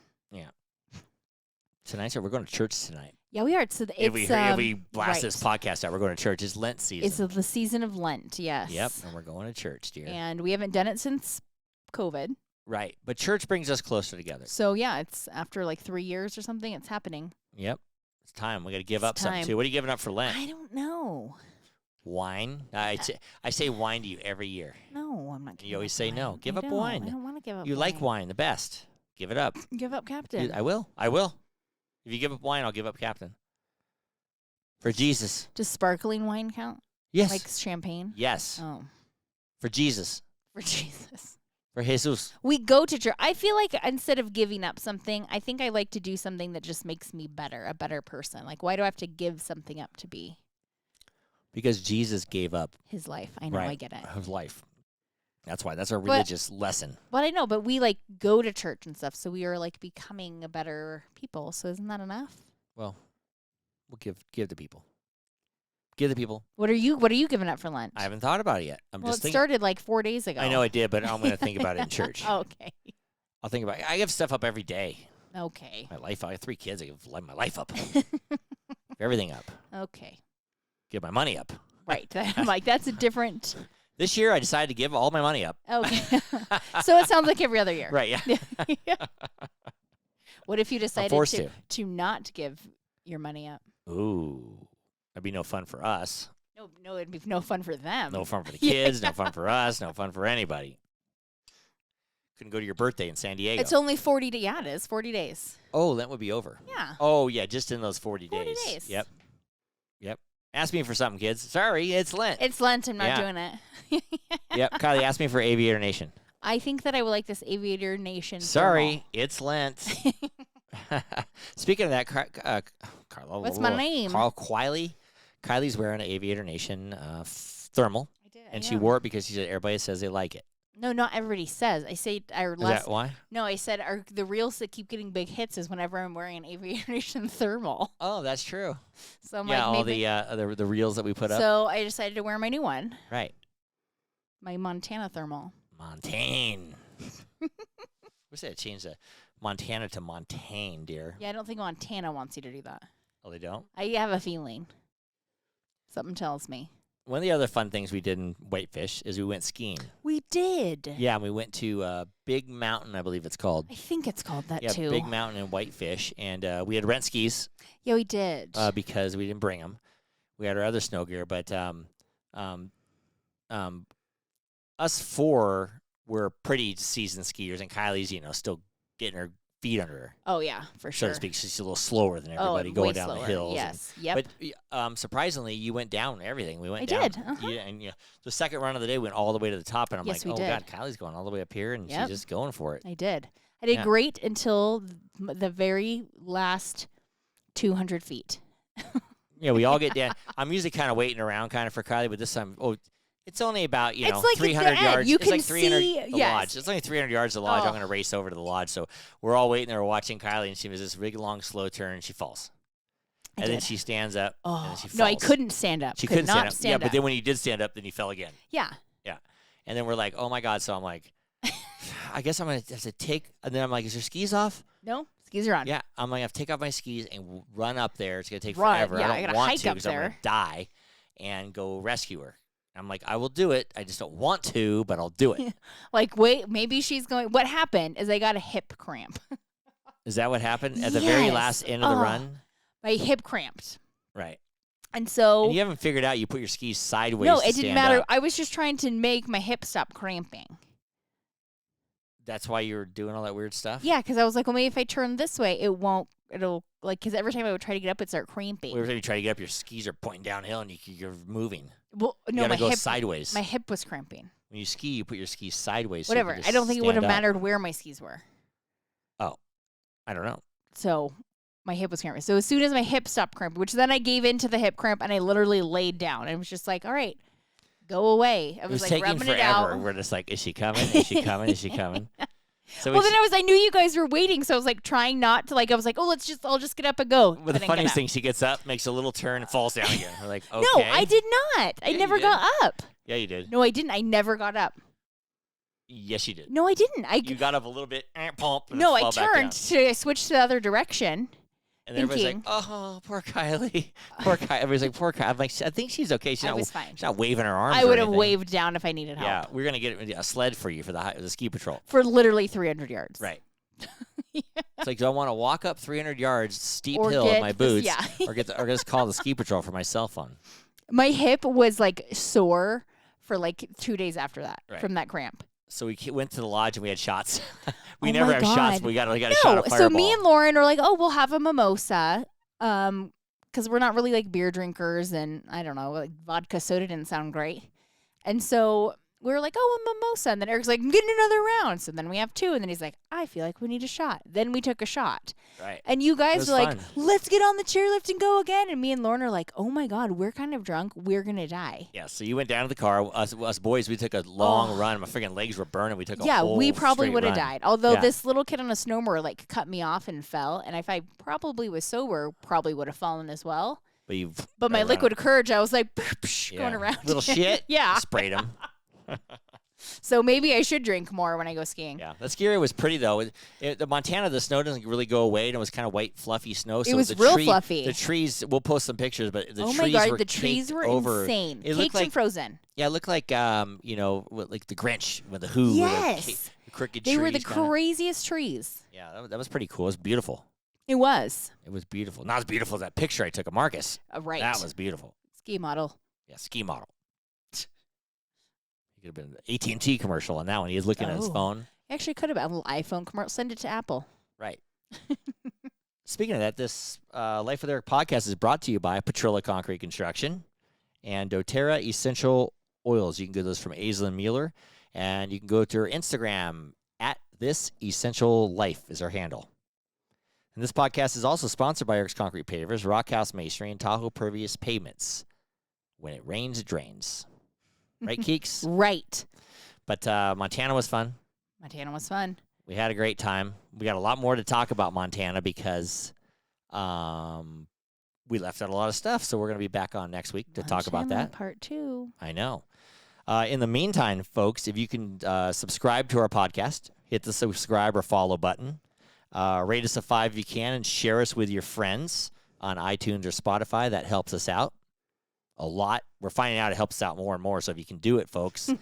Tonight, so we're going to church tonight. yeah, we are. So it's, If we blast right. this podcast out, we're going to church. It's Lent season. It's the season of Lent. Yes. Yep, and we're going to church, dear. And we haven't done it since COVID. Right, but church brings us closer together. So yeah, it's after like 3 years or something. It's happening. Yep, it's time. We got to give It's up something time. too. What are you giving up for Lent? I don't know. Wine. I say wine to you every year. No, I'm not. You always say no. Wine. Give I up don't. wine. I don't want to give up. You like wine the best. Give it up. Give up, Captain. Dude, I will. If you give up wine, I'll give up Captain. For Jesus. Does sparkling wine count? Yes. Like champagne? Yes. Oh, For Jesus. for Jesus. For Jesus. We go to church. I feel like instead of giving up something, I think I like to do something that just makes me better, a better person. Like, why do I have to give something up to be Because Jesus gave up his life? I know, right, I get it. his life. That's why. That's our religious lesson. But I know, but we like go to church and stuff, so we are like becoming a better people. So isn't that enough? Well, we'll give the people. Give the people. What are you giving up for Lent? I haven't thought about it yet. I'm well, just it thinking. started like 4 days ago. I know I did, but I'm going to think about it in church. Okay. I'll think about it. I give stuff up every day. Okay. My life. I have 3 kids. I give my life up. Everything up. Okay. Give my money up. Right. I'm like, that's a different. This year, I decided to give all my money up. Okay. So it sounds like every other year. Right, yeah. What if you decided forced to not give your money up? Ooh. That'd be no fun for us. No, it'd be no fun for them. No fun for the kids. No fun for us. No fun for anybody. Couldn't go to your birthday in San Diego. It's only 40 days. Yeah, it is 40 days. Oh, that would be over. Yeah. Oh, yeah, just in those 40 40 days. days. Yep. Ask me for something, kids. Sorry, it's Lent. It's Lent. I'm not Yeah. doing it. Yep. Kylie, ask me for Aviator Nation. I think that I would like this Aviator Nation. Sorry, it's Lent. Speaking of that, Carl, What's my name? Carl Kiley. Kylie's wearing an Aviator Nation thermal, I did. and she wore it because she said everybody says they like it. No, not everybody says. I say Is that why? No, I said the reels that keep getting big hits is whenever I'm wearing an Aviator Nation thermal. Oh, that's true. So I'm yeah, like, all maybe. the reels that we put up. So I decided to wear my new one. Right. My Montana thermal. Montaigne. Wish they had changed the Montana to Montaigne, dear. Yeah, I don't think Montana wants you to do that. Oh, they don't? I have a feeling. Something tells me. One of the other fun things we did in Whitefish is we went skiing. We did. Yeah, and we went to Big Mountain, I believe it's called. I think it's called that Yeah, too. Big Mountain in Whitefish. And we had rent skis Yeah, we did. because we didn't bring them. We had our other snow gear, but us four were pretty seasoned skiers, and Kylie's, still getting her feet under her, oh yeah, for so sure. to speak. She's a little slower than everybody way going down slower. the hills. Yes. Yep. But surprisingly, you went down everything. We went I down. did, uh-huh. Yeah, and the second run of the day went all the way to the top, and I'm Yes, like, we oh did. God, Kylie's going all the way up here, and Yep. she's just going for it. I did. I did Yeah. great until the very last 200 feet. Yeah, we all get down. I'm usually kind of waiting around kind of for Kylie, but this time, it's only about, It's like at the 300 end. yards. You it's can like 300 see- the yes. lodge. It's only 300 yards to the lodge. Oh. I'm going to race over to the lodge. So we're all waiting there watching Kylie, and she was this big, long, slow turn, and she falls. I And then did. she stands up, and Oh then she falls. no, I couldn't stand up. She Could couldn't not stand up. Yeah, but up. then when you did stand up, then you fell again. Yeah. And then we're like, oh, my God. So I'm like, I guess I'm going to have to take, and then I'm like, is your skis off? No, skis are on. Yeah, I'm going to have to take off my skis and run up there. It's going to take Run, forever. yeah, I I don't gotta want hike to up because I'm going there. to die and go rescue her. I'm like, I will do it. I just don't want to, but I'll do it. Like, wait, maybe she's going. What happened is I got a hip cramp. Is that what happened at the very Yes. last end of the Oh. run? My hip cramped. Right. And so. And you haven't figured out you put your skis sideways. No, to it didn't stand matter. up. I was just trying to make my hip stop cramping. That's why you were doing all that weird stuff? Yeah, because I was like, well, maybe if I turn this way, it won't. It'll like because every time I would try to get up, it'd start cramping. Every time you try to get up, your skis are pointing downhill and you're moving. Well, You no, gotta my go hip. sideways. My hip was cramping. When you ski, you put your skis sideways. so you Whatever. can I just don't think it would have stand up. mattered where my skis were. I don't know. So my hip was cramping. So as soon as my hip stopped cramping, which then I gave in to the hip cramp and I literally laid down. I was just like, all right, go away. I It was was like taking rubbing forever. it out. We're just like, is she coming? Is she coming? Is she coming? So Well, it's- then I knew you guys were waiting, so I was like trying not to I was like, oh, I'll just get up and go. But I the didn't get funniest up. thing, she gets up, makes a little turn, and falls down again. We're like, okay. No, I did not. I Yeah, never you did. got up. Yeah, you did. No, I didn't. I never got up. Yes, you did. No, I didn't. You got up a little bit, pump, and No, then I fall back down. turned to switch to the other direction. And everybody's like, thinking- oh, poor Kylie. Poor Kylie. Everybody's like, poor Kylie. I'm like, I think she's okay. I was fine. She's not waving her arms I or would have anything. waved down if I needed help. Yeah, we're going to get a sled for you for the ski patrol. For literally 300 yards. Right. It's like, do I want to walk up 300 yards steep Or hill get in my the- boots, yeah. or just call the ski patrol for my cell phone? My hip was like sore for like 2 days after that Right. from that cramp. So we went to the lodge and we had shots. We Oh never my have shots. God. But we got a shot No, of Fireball. so me and Lauren are like, oh, we'll have a mimosa. Because we're not really like beer drinkers, and I don't know, like vodka soda didn't sound great. And so we were like, oh, a mimosa. And then Eric's like, I'm getting another round. So then we have two. And then he's like, I feel like we need a shot. Then we took a shot. Right. And you It guys was were like, fun. let's get on the chairlift and go again. And me and Lauren are like, oh my God, we're kind of drunk. We're going to die. Yeah, so you went down to the car. Us boys, we took a long Oh. run. My freaking legs were burning. We took a Yeah, whole we probably straight would have run. died. Although Yeah. this little kid on a snowboard like cut me off and fell. And if I probably was sober, probably would have fallen as well. But you. But my right around. liquid courage, I was like, Yeah. going around. Little shit. Yeah. Sprayed him. So maybe I should drink more when I go skiing. Yeah, that ski area was pretty though. The Montana, the snow doesn't really go away, and it was kind of white, fluffy snow. So was the real fluffy. The trees, we'll post some pictures, but the Oh trees my God, were the trees caked were over. insane. It looked Caked like and frozen. Yeah, it looked like like the Grinch with the Who. Yes. With the crooked They trees. were the kinda. craziest trees. Yeah, that was pretty cool. It was beautiful. It was. It was beautiful. Not as beautiful as that picture I took of Marcus. Right. That was beautiful. ski model. Yeah, ski model. He could have been an AT&T commercial on that one. He was looking at his Oh. phone. Actually, could have been a little iPhone commercial. Send it to Apple. Right. Speaking of that, this Life with Eric podcast is brought to you by Petrilla Concrete Construction and doTERRA Essential Oils. You can get those from Aislinn Mueller. And you can go to her Instagram at This Essential Life is her handle. And this podcast is also sponsored by Eric's Concrete Pavers, Rockhouse Masonry, and Tahoe Pervious Pavements. When it rains, it drains. Right, Keeks? Right. But Montana was fun. Montana was fun. We had a great time. We got a lot more to talk about Montana because we left out a lot of stuff. So we're going to be back on next week to talk about that. Part 2. I know. In the meantime, folks, if you can subscribe to our podcast, hit the subscribe or follow button. Rate us a 5 if you can, and share us with your friends on iTunes or Spotify. That helps us out a lot. We're finding out it helps us out more and more. So if you can do it, folks,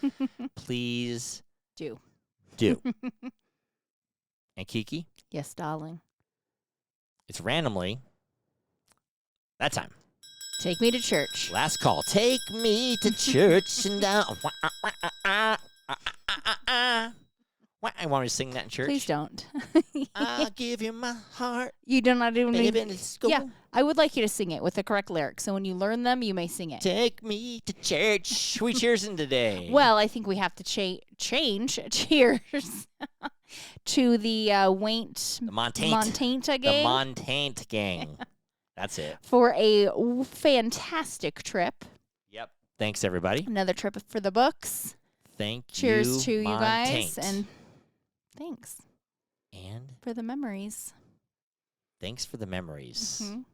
please do. And Kiki? Yes, darling. It's randomly that time. Take me to church. Last call. Take me to church and down. I want me to sing that in church. Please don't. I'll give you my heart. You do not even Baby, need. let's go. Yeah, I would like you to sing it with the correct lyrics. So when you learn them, you may sing it. Take me to church. We cheersing today. Well, I think we have to change cheers to the Montanta gang. The Montana gang. That's it. For a fantastic trip. Yep. Thanks, everybody. Another trip for the books. Thank Cheers you, to you guys. Montana. And thanks And for the memories. thanks for the memories. Mhm.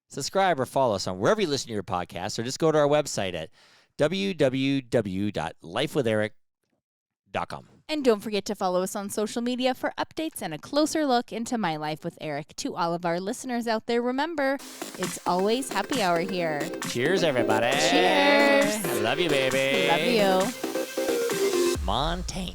Subscribe or follow us on wherever you listen to your podcast, or just go to our website at www.lifewitheric.com. And don't forget to follow us on social media for updates and a closer look into my life with Eric. To all of our listeners out there, remember, it's always happy hour here. Cheers, everybody. Cheers. Love you, baby. Love you. Montana.